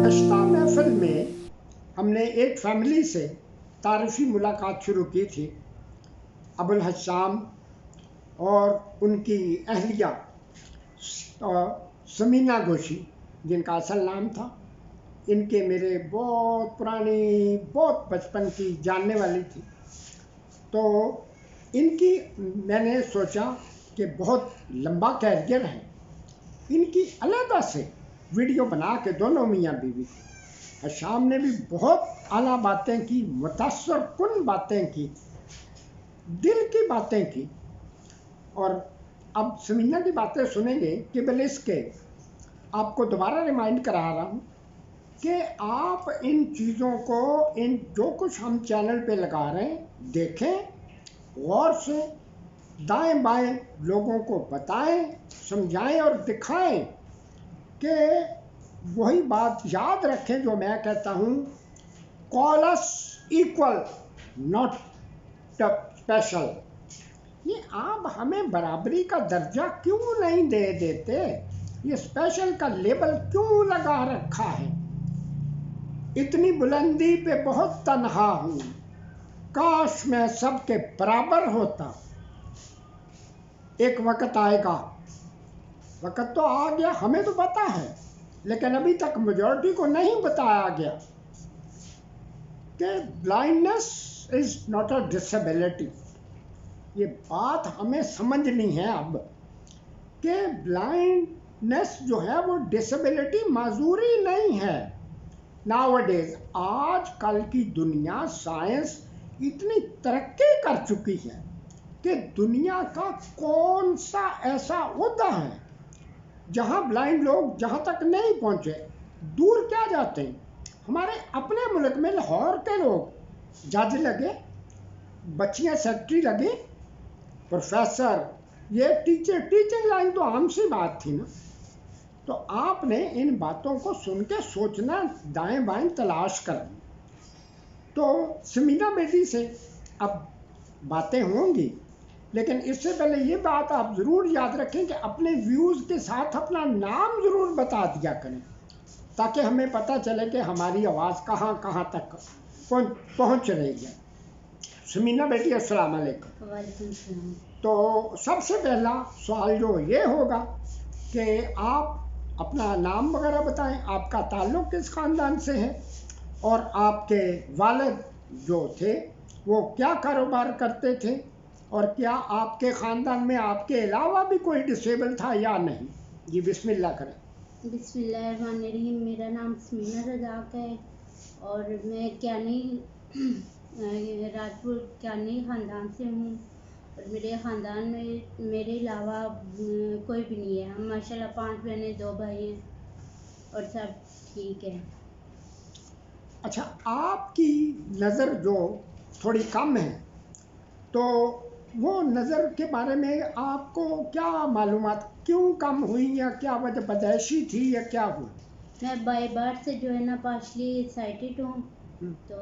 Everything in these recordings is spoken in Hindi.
नश्ता महफिल में हमने एक फैमिली से तारीफ़ी मुलाकात शुरू की थी। अबुल हस्साम और उनकी अहलिया समीना गोशी, जिनका असल नाम था। इनके मेरे बहुत पुरानी, बहुत बचपन की जानने वाली थी। तो इनकी मैंने सोचा कि बहुत लंबा कैरियर है, इनकी अलग से वीडियो बना के दोनों मियाँ बीवी हशाम ने भी बहुत आला बातें की, मुतासर कुन बातें की, दिल की बातें की। और अब समीना की बातें सुनेंगे कि बल इसके आपको दोबारा रिमाइंड करा रहा हूँ कि आप इन चीज़ों को, इन जो कुछ हम चैनल पे लगा रहे हैं, देखें गौर से, दाएं बाएं लोगों को बताएं, समझाएं और दिखाएं कि वही बात याद रखें जो मैं कहता हूँ, call us equal not special. ये आप हमें बराबरी का दर्जा क्यों नहीं दे देते? ये स्पेशल का लेबल क्यों लगा रखा है? इतनी बुलंदी पे बहुत तन्हा हूँ, काश मैं सबके बराबर होता। एक वक्त आएगा, वक्त तो आ गया, हमें तो पता है, लेकिन अभी तक मेजॉरिटी को नहीं बताया गया कि blindness is not a disability. ये बात हमें समझनी है अब कि ब्लाइंडनेस जो है वो डिसेबिलिटी, माजूरी नहीं है। नाउअडेज, आज कल की दुनिया, साइंस इतनी तरक्की कर चुकी है कि दुनिया का कौन सा ऐसा ओहदा है जहां ब्लाइंड लोग जहां तक नहीं पहुंचे, दूर क्या जाते हैं। हमारे अपने मुल्क में लाहौर के लोग जज लगे, बच्चियां सेक्रेटरी लगे, प्रोफेसर, ये टीचर, टीचिंग लाइन तो आम सी बात थी ना। तो आपने इन बातों को सुन के सोचना, दाएं बाएं तलाश करना। तो समीना बेटी से अब बातें होंगी, लेकिन इससे पहले ये बात आप ज़रूर याद रखें कि अपने व्यूज़ के साथ अपना नाम ज़रूर बता दिया करें, ताकि हमें पता चले कि हमारी आवाज़ कहाँ कहाँ तक पहुँच रही है। समीना बेटी, अस्सलाम वालेकुम। वालेकुम सलाम। तो सबसे पहला सवाल जो ये होगा कि आप अपना नाम वगैरह बताएं, आपका ताल्लुक़ किस ख़ानदान से है, और आपके वालिद जो थे वो क्या कारोबार करते थे, और क्या आपके ख़ानदान में आपके अलावा भी कोई डिसेबल था या नहीं। जी बिस्मिल्लाह करें। बिस्मिल्लाहिर्रहमानिर्रहीम। मेरा नाम समीना रज़ाक है और मैं क्यानी राजपूत क्यानी ख़ानदान से हूँ, और मेरे ख़ानदान में मेरे अलावा कोई भी नहीं है। हम माशाल्लाह 5 बहनें 2 भाई हैं और सब ठीक है। अच्छा, आपकी नज़र जो थोड़ी कम है, तो वो नज़र के बारे में आपको क्या मालूमात, क्यों कम हुई, या क्या वजह, पैदाइशी थी या क्या हुआ? मैं बाय बर्थ से जो है ना पार्शली साइटेड हूँ, तो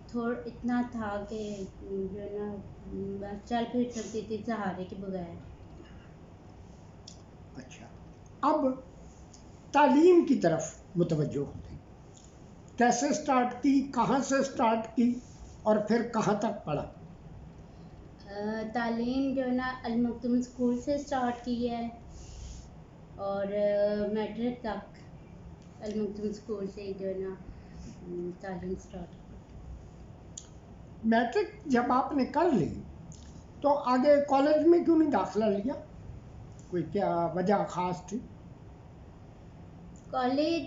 थोड़ा इतना था कि जो है ना बस चल फिर सकती थी सहारे के बगैर। अच्छा, अब तालीम की तरफ मुतवज्जो होते, कैसे स्टार्ट की, कहाँ से स्टार्ट की, और फिर कहाँ तक पढ़ा? तालीम जो है ना अल मखदूम स्कूल से स्टार्ट की है, और मैट्रिक तक अल मखदूम स्कूल से जो है ना तालीम स्टार्ट की। मैट्रिक जब आपने कर ली तो आगे कॉलेज में क्यों नहीं दाखिला लिया? कोई क्या वजह ख़ास थी? कॉलेज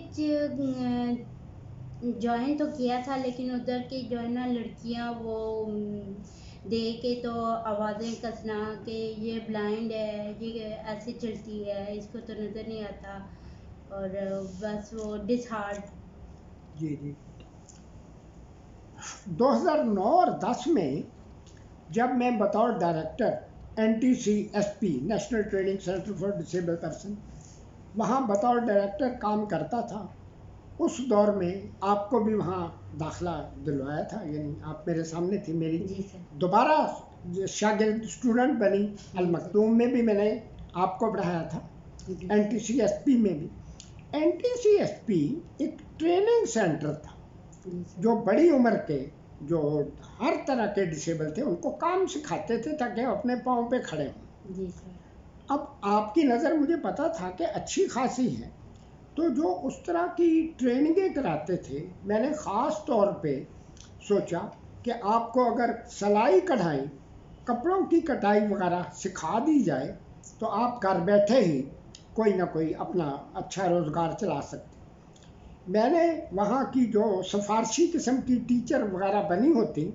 ज्वाइन तो किया था, लेकिन उधर की जो है ना लड़कियां वो देख के तो आवाज़ें कसना कि ये ब्लाइंड है, ये ऐसे चलती है, इसको तो नज़र नहीं आता, और बस वो डिसहार्ड। जी जी। 2009 और 10 में जब मैं बतौर director NTCSP, national training centre for disable person, वहाँ बतौर डायरेक्टर काम करता था, उस दौर में आपको भी वहाँ दाखिला दिलवाया था, यानी आप मेरे सामने थी, मेरी दोबारा शागिर्द स्टूडेंट बनी। अल मखदूम में भी मैंने आपको पढ़ाया था, NTCSP में भी। NTCSP एक ट्रेनिंग सेंटर था जी सर। जो बड़ी उम्र के, जो हर तरह के डिसेबल थे, उनको काम सिखाते थे ताकि अपने पाँव पे खड़े हों। जी सर। अब आपकी नज़र मुझे पता था कि अच्छी खासी है, तो जो उस तरह की ट्रेनिंगें कराते थे, मैंने ख़ास तौर पे सोचा कि आपको अगर सिलाई कढ़ाई, कपड़ों की कटाई वगैरह सिखा दी जाए तो आप घर बैठे ही कोई ना कोई अपना अच्छा रोज़गार चला सकते। मैंने वहाँ की जो सिफारशी किस्म की टीचर वगैरह बनी होती,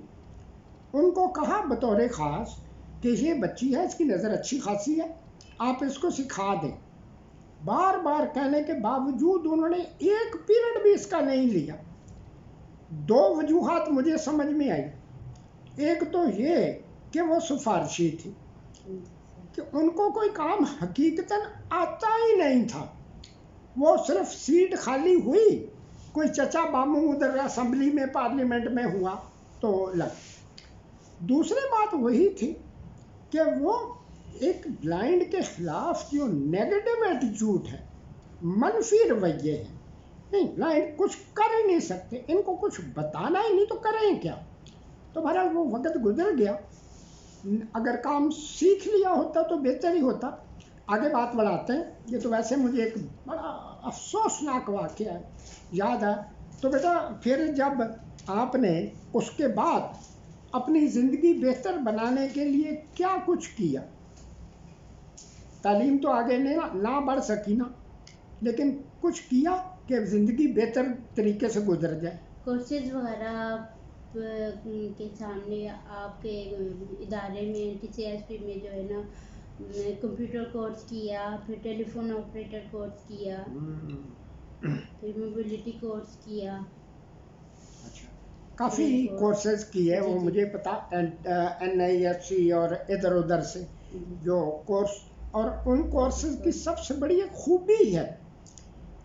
उनको कहा बतौर ख़ास कि ये बच्ची है, इसकी नज़र अच्छी खासी है, आप इसको सिखा दें। बार बार कहने के बावजूद उन्होंने एक पीरियड भी इसका नहीं लिया। दो वजूहात मुझे समझ में आई। एक तो ये कि वो सिफारशी थी, कि उनको कोई काम हकीकतन आता ही नहीं था। वो सिर्फ सीट खाली हुई, कोई चचा मामू उधर असेंबली में, पार्लियामेंट में हुआ तो लग। दूसरी बात वही थी कि वो एक ब्लाइंड के खिलाफ जो नेगेटिव एटीट्यूड है, मनफी रवैये हैं, नहीं ब्लाइंड कुछ कर ही नहीं सकते, इनको कुछ बताना ही नहीं तो करें क्या। तो बहरहाल वो वक्त गुजर गया। अगर काम सीख लिया होता तो बेहतर ही होता। आगे बात बढ़ाते हैं। ये तो वैसे मुझे एक बड़ा अफसोसनाक वाक़या याद है। तो बेटा फिर जब आपने उसके बाद अपनी ज़िंदगी बेहतर बनाने के लिए क्या कुछ किया? तालीम तो आगे ना बढ़ सकी ना, लेकिन कुछ किया कि ज़िंदगी बेहतर तरीके से गुजर जाए। कोर्सेज वगैरह के सामने आपके इदारे में NTCSP में जो है ना, कंप्यूटर कोर्स किया, फिर टेलीफोन ऑपरेटर कोर्स किया, फिर मोबिलिटी कोर्स किया। अच्छा, काफ़ी कोर्सेज किए, वो जी। मुझे पता, NIFC और इधर उधर से जो कोर्स। और उन कोर्सेज की सबसे बड़ी एक खूबी है,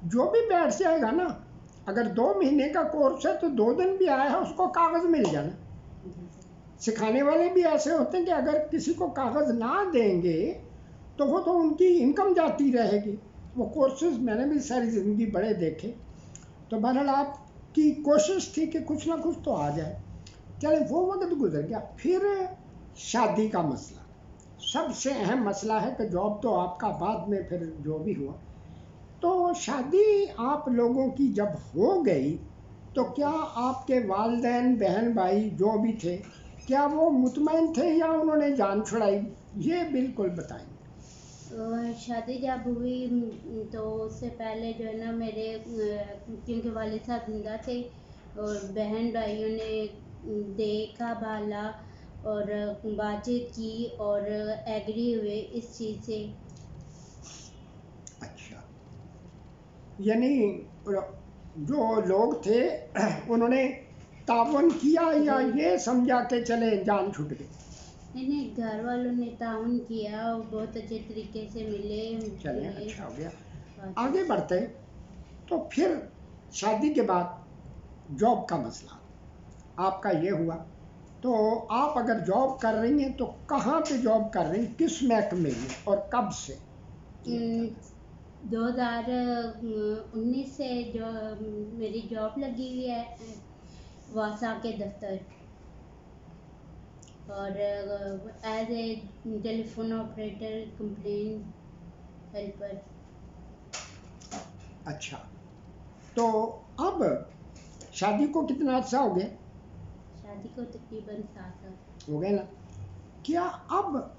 जो भी बैठ जाएगा ना, अगर 2 महीने का कोर्स है तो 2 दिन भी आया है उसको कागज़ मिल जाना। सिखाने वाले भी ऐसे होते हैं कि अगर किसी को कागज़ ना देंगे तो वो तो उनकी इनकम जाती रहेगी। वो कोर्सेज मैंने भी सारी ज़िंदगी बड़े देखे। तो बहरहाल आपकी कोशिश थी कि कुछ ना कुछ तो आ जाए। चले, वो वक्त गुजर गया। फिर शादी का मसला, सबसे अहम मसला है कि जॉब तो आपका बाद में फिर जो भी हुआ। तो शादी आप लोगों की जब हो गई तो क्या आपके वालिदैन, बहन भाई जो भी थे, क्या वो मुतमईन थे या उन्होंने जान छुड़ाई? ये बिल्कुल बताएं। शादी जब हुई तो उससे पहले जो है ना, मेरे क्योंकि वालिद साहब जिंदा थे और बहन भाइयों ने देखा भाला और बातचीत की और एग्री हुए इस चीज़ से। अच्छा, यानी जो लोग थे उन्होंने तावन किया या ये समझा के चले जान छूट गई? नहीं, घर वालों ने ताउन किया और बहुत अच्छे तरीके से मिले चले, जुले। अच्छा हो गया। बातचीत। आगे बढ़ते। तो फिर शादी के बाद जॉब का मसला आपका ये हुआ। तो आप अगर जॉब कर रही हैं तो कहाँ पे जॉब कर रही हैं, किस महकमे में और कब से? 2019 से जो मेरी जॉब लगी हुई है वासा के दफ्तर, और as a telephone operator complain helper. अच्छा, तो अब शादी को कितना अर्सा हो गया? शादी को तकरीबन 7 साल हो गए ना? क्या अब,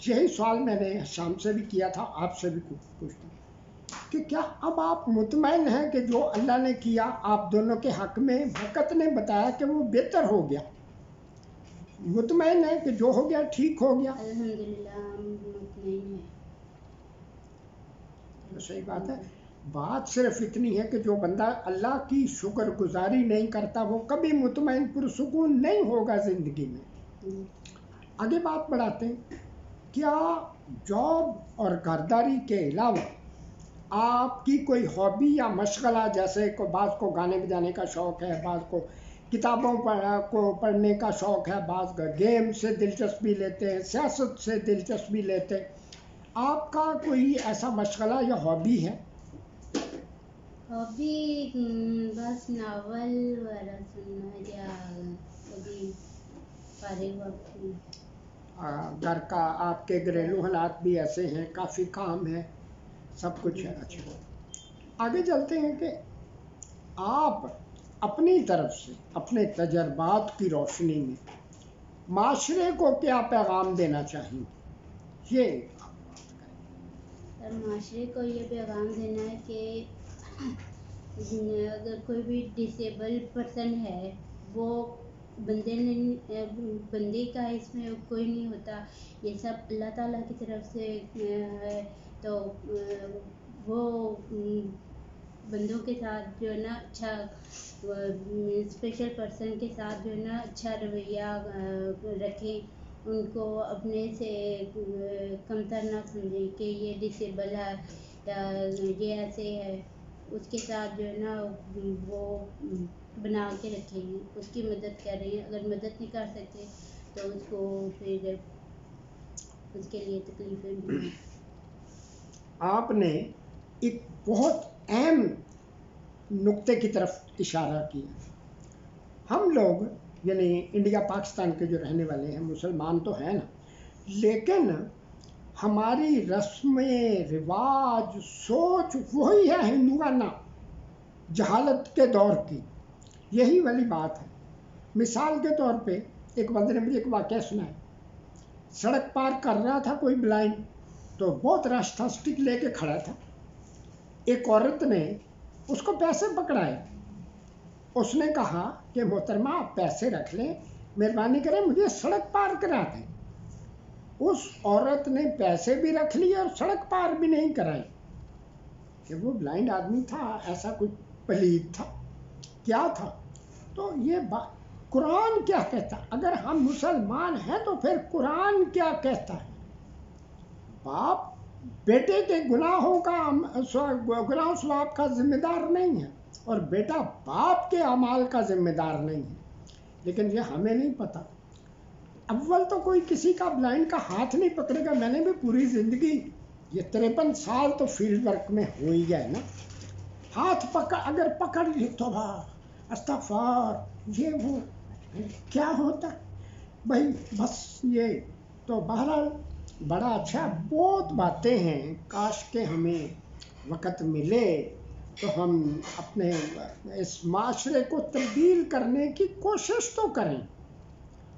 यही सवाल मैंने शाम से भी किया था, आपसे भी पूछता कि क्या अब आप मुतमईन हैं कि जो अल्लाह ने किया आप दोनों के हक में, वक़्त ने बताया कि वो बेहतर हो गया? मुतमईन है कि जो हो गया ठीक हो गया? अल्हम्दुलिल्लाह हम मुतमईन हैं। तो सही बात है। बात सिर्फ इतनी है कि जो बंदा अल्लाह की शुक्रगुजारी नहीं करता वो कभी मुतमईन पुरसुकून नहीं होगा ज़िंदगी में। आगे बात बढ़ाते हैं। क्या जॉब और घरदारी के अलावा आपकी कोई हॉबी या मशगला, जैसे को बाज़ को गाने बजाने का शौक़ है, बाज़ को किताबों को पढ़ने का शौक़ है, बाज़ का गेम से दिलचस्पी लेते हैं, सियासत से दिलचस्पी लेते हैं, आपका कोई ऐसा मशगला या हॉबी है? अभी बस नावल वगैरह सुनना या अभी फारिग वक्त में। घर का आपके घरेलू हालात भी ऐसे हैं, काफ़ी काम है, सब कुछ है। अच्छा, आगे चलते हैं कि आप अपनी तरफ से अपने तजर्बात की रोशनी में माशरे को क्या पैगाम देना चाहेंगे, ये और माशरे को ये पैगाम देना है कि अगर कोई भी डिसेबल पर्सन है, वो बंदे का इसमें कोई नहीं होता, ये सब अल्लाह ताला की तरफ से है। तो वो बंदों के साथ जो है ना अच्छा, स्पेशल पर्सन के साथ जो है ना अच्छा रवैया रखें, उनको अपने से कमतर ना समझें कि ये डिसेबल है या ये ऐसे है। उसके साथ जो है ना वो बना के रखें, उसकी मदद करें। अगर मदद नहीं कर सकते तो उसको फिर उसके लिए तकलीफ़ें भी हैं। आपने एक बहुत अहम नुक्ते की तरफ इशारा किया। हम लोग यानी इंडिया पाकिस्तान के जो रहने वाले हैं, मुसलमान तो हैं ना, लेकिन हमारी रस्में रिवाज सोच वही है हिंदुआना, जहालत के दौर की, यही वाली बात है। मिसाल के तौर पे एक बंदे ने मुझे एक वाक़या सुनाया। सड़क पार कर रहा था कोई ब्लाइंड, तो बहुत रश था, स्टिक लेके खड़ा था। एक औरत ने उसको पैसे पकड़ाए। उसने कहा कि मोहतरमा आप पैसे रख लें, मेहरबानी करें मुझे सड़क पार करा दें। उस औरत ने पैसे भी रख लिए और सड़क पार भी नहीं कराई। कि वो ब्लाइंड आदमी था, ऐसा कुछ पलीद था, क्या था? तो ये बात कुरान क्या कहता है? अगर हम मुसलमान हैं तो फिर कुरान क्या कहता है? बाप बेटे के गुनाहों सवाब का जिम्मेदार नहीं है, और बेटा बाप के अमाल का जिम्मेदार नहीं है। लेकिन ये हमें नहीं पता। अव्वल तो कोई किसी का ब्लाइंड का हाथ नहीं पकड़ेगा। मैंने भी पूरी ज़िंदगी, ये 53 साल तो फील्ड वर्क में हो ही गया ना, हाथ अगर पकड़ ली तो अस्तगफार, ये वो क्या होता भाई, बस ये तो बहरहाल बड़ा अच्छा। बहुत बातें हैं, काश के हमें वक़्त मिले तो हम अपने इस माशरे को तब्दील करने की कोशिश तो करें।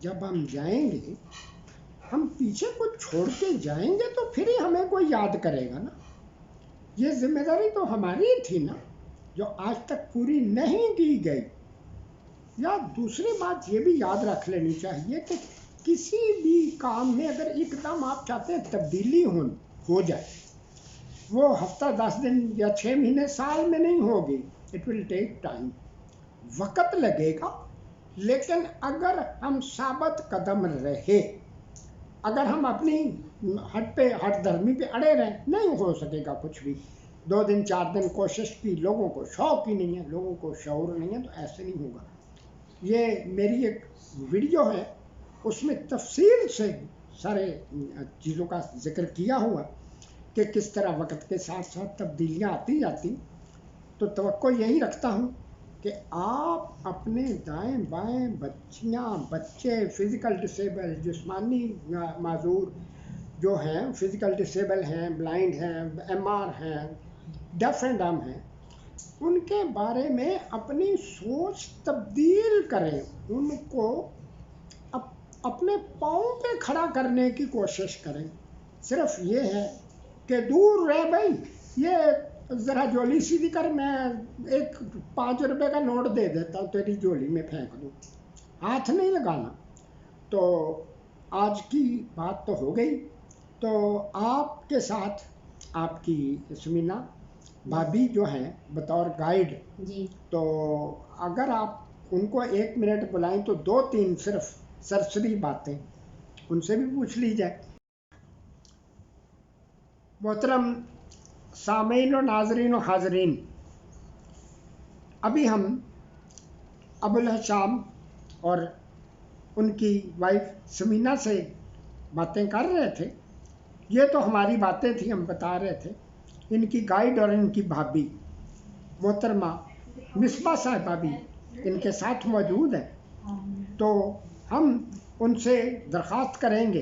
जब हम जाएंगे, हम पीछे कुछ छोड़ के जाएंगे तो फिर ही हमें कोई याद करेगा ना। ये जिम्मेदारी तो हमारी ही थी ना, जो आज तक पूरी नहीं की गई। या दूसरी बात ये भी याद रख लेनी चाहिए कि किसी भी काम में अगर एकदम आप चाहते हैं तब्दीली हो जाए, वो हफ्ता 10 दिन या 6 महीने साल में नहीं होगी। इट विल टेक टाइम, वक़्त लगेगा। लेकिन अगर हम साबित कदम रहे, अगर हम अपनी हट धर्मी पे अड़े रहें, नहीं हो सकेगा कुछ भी। 2 दिन 4 दिन कोशिश की, लोगों को शौक ही नहीं है, लोगों को शऊर नहीं है, तो ऐसे नहीं होगा। ये मेरी एक वीडियो है, उसमें तफसील से सारे चीज़ों का जिक्र किया हुआ कि किस तरह वक़्त के साथ साथ तब्दीलियाँ आती जाती। तो तवक्को यही रखता हूँ कि आप अपने दाएं बाएं बच्चे, फ़िज़िकल डिसेबल, जिस्मानी माजूर जो हैं, फ़िज़िकल डिसेबल हैं, ब्लाइंड हैं, MR हैं, डेफ एंड डम हैं, उनके बारे में अपनी सोच तब्दील करें। उनको अपने पाँव पे खड़ा करने की कोशिश करें। सिर्फ ये है कि दूर रह भाई, ये ज़रा झोली सीधी कर, मैं एक 5 रुपए का नोट दे देता हूँ, तेरी झोली में फेंक दूँ। हाथ नहीं लगाना। तो आज की बात तो हो गई। तो आपके साथ आपकी समीना भाभी जो हैं बतौर गाइड जी। तो अगर आप उनको 1 मिनट बुलाएं तो 2-3 सिर्फ सरसरी बातें उनसे भी पूछ ली जाए। मोहतरम सामीन और नाजरीन और हाजरीन, अभी हम अबुल हशाम और उनकी वाइफ समीना से बातें कर रहे थे। ये तो हमारी बातें थी, हम बता रहे थे। इनकी गाइड और इनकी भाभी, मोहतरमा मिसबा साहिबा भी इनके साथ मौजूद हैं, तो हम उनसे दरख्वास्त करेंगे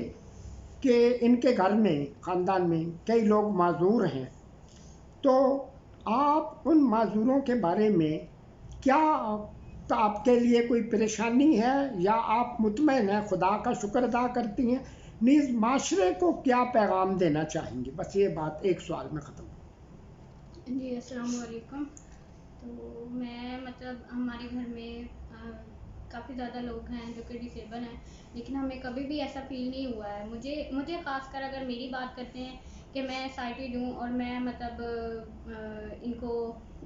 कि इनके घर में, ख़ानदान में कई लोग माजूर हैं, तो आप उन माजूरों के बारे में क्या आपके लिए कोई परेशानी है या आप मुतमईन हैं, खुदा का शुक्र अदा करती हैं, नीज़ माशरे को क्या पैगाम देना चाहेंगे? बस ये बात एक सवाल में ख़त्म। जी अस्सलाम वालेकुम। तो मैं मतलब हमारे घर में काफ़ी ज़्यादा लोग हैं जो कि डिसेबल हैं, लेकिन हमें कभी भी ऐसा फ़ील नहीं हुआ है। मुझे ख़ासकर अगर मेरी बात करते हैं कि मैं साइटेड हूँ और मैं मतलब इनको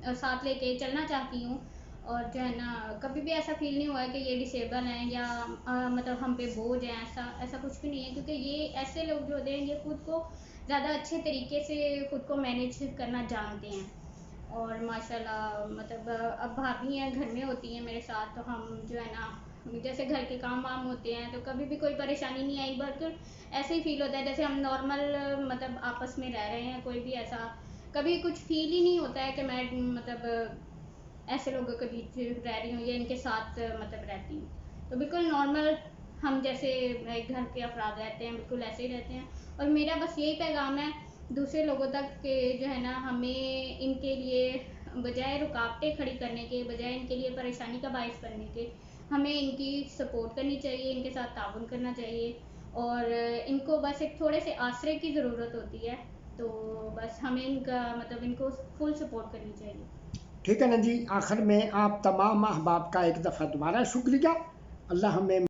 साथ लेके चलना चाहती हूँ, और जो है ना कभी भी ऐसा फ़ील नहीं हुआ है कि ये डिसेबल हैं या मतलब हम पे बोझ हैं, ऐसा कुछ भी नहीं है, क्योंकि ये ऐसे लोग जो होते हैं ये खुद को ज़्यादा अच्छे तरीके से खुद को मैनेज करना जानते हैं। और माशाल्लाह मतलब अब भाभी हैं घर में होती हैं मेरे साथ, तो हम जो है ना जैसे घर के काम वाम होते हैं तो कभी भी कोई परेशानी नहीं आई, बल्कि ऐसे ही फील होता है जैसे हम नॉर्मल मतलब आपस में रह रहे हैं। कोई भी ऐसा कभी कुछ फील ही नहीं होता है कि मैं मतलब ऐसे लोगों के बीच रह रही हूँ या इनके साथ मतलब रहती हूँ। तो बिल्कुल नॉर्मल हम जैसे एक घर के अफराद रहते हैं, बिल्कुल ऐसे ही रहते हैं। और मेरा बस यही पैगाम है दूसरे लोगों तक कि जो है ना हमें इनके लिए बजाय रुकावटें खड़ी करने के, बजाय इनके लिए परेशानी का बायस बनने के, हमें इनकी सपोर्ट करनी चाहिए, इनके साथ ताउन करना चाहिए, और इनको बस एक थोड़े से आसरे की ज़रूरत होती है। तो बस हमें इनका मतलब इनको फुल सपोर्ट करनी चाहिए। ठीक है ना जी। आखिर में आप तमाम अहबाब का एक दफ़ा दोबारा शुक्रिया। अल्लाह हमें